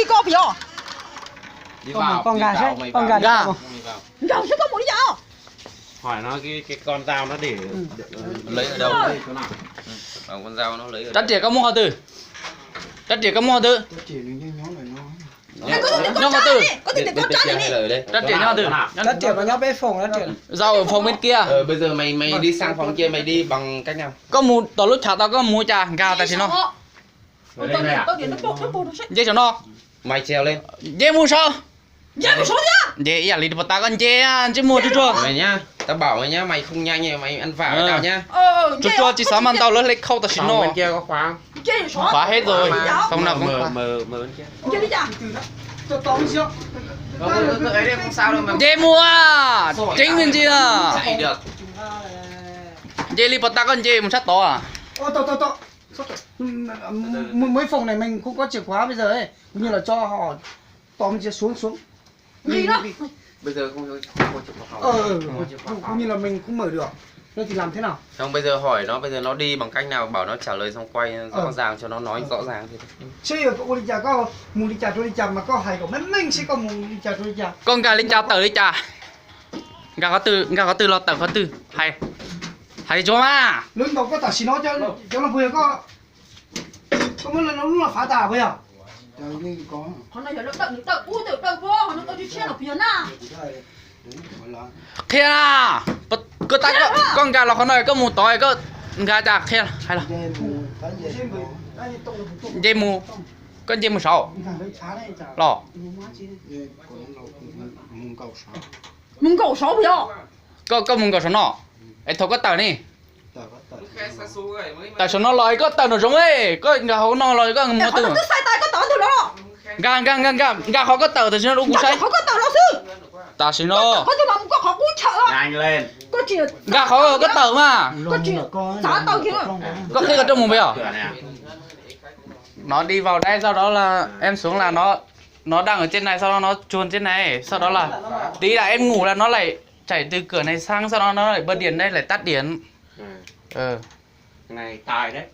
đi co biểu. Đi vào. Con gà vào, đấy, con gà Gà. đi vào. Gà chứ có muốn đi vào. Hỏi nó cái con dao nó để Lấy ở đâu? lấy chỗ nào? Bằng con dao nó lấy ở Trắt tỉa các mô từ. Trắt tỉa các mô từ. Chỉ những nhóm này nó. Anh có thể Nhóc con có trai từ. đi, có thể con trai đi. ở đây. Trắt tỉa nhau từ. Đất tiểu vào nhóm bê phồng đất tiểu. Dao ở phòng bên kia. Bây giờ mày đi sang phòng kia mày đi bằng cách nào? Có mù tao lúc chả tao có mù trà gà tại nó. Tao điện nó bột nó sẽ. Dê cho nó. Mày trèo lên. Dê mù sao? Dê một số nhá. Dê ý là lì bật ta con dê chứ mù chứ chua. Mày nhá, tao bảo mày nhá, mày không nhanh nhá, mày ăn vả với tao nhá. Chút chua chỉ xóa màn tao lớn lấy khâu tao xin nó. Bên kia có khóa không? Dê xóa. Khóa hết rồi. Khóa. Không nào cũng khóa. Mờ bên kia. Dê đi chả. Cho tóm xíu. Cứ ấy đấy không sao đâu mà. Dê mua à. Chính mình gì à. Chạy được. Dê lì bật ta con dê một sát to à. Ô to. Mấy phòng này mình không có chìa khóa bây giờ ấy, như là cho họ tóm chia xuống. Gì đó. Bây giờ không có chịu học. Cũng như là mình không mở được. Nên thì làm thế nào? Không, bây giờ hỏi nó, bây giờ nó đi bằng cách nào, bảo nó trả lời xong quay rõ ràng cho nó nói rõ ràng thì. Chứ có đi chả có mù đi chả tôi đi chả mà có hay của mình sẽ có mù đi chả tôi đi chả. Con gà lên chào tờ đi chà. Gà có từ lo tờ có từ. Hay cho mà. Lớn đầu có tả xí nó cho nó vừa có mỗi lần nó lúc là phá tả bây giờ. Con này là đợi ui đợi vô, nó đợi đi xe ở phía nào. Khe à. Cứ tay con gà là con này có mù tỏi có gà chà khe hay là dê mù. Con dê mù sáu. Lò. Mùng cẩu 6 biểu. Có mù có số nọ. Ấy thôi có tờ nè. Tại số nó lời có tờ nó giống ấy, có gà hấu nó lời có mua từ. Nó cứ sai tay có tớ từ đó. Gà khó có tờ thì nó cũng sai. Khó có tớ đó sư. Ta xin nó. Có chứ mà có khó cũng chợ. Nhanh lên. Có chỉ Gà khó có tờ mà. có chỉ giá tao kia. Có khi có trong mồm bây giờ. Nó đi vào đây sau đó là em xuống là nó đang ở trên này, sau đó nó chuồn trên này, sau đó là tí là em ngủ là nó lại chảy từ cửa này sang, sau đó nó lại bật điện đây lại tắt điện. Này tài đấy.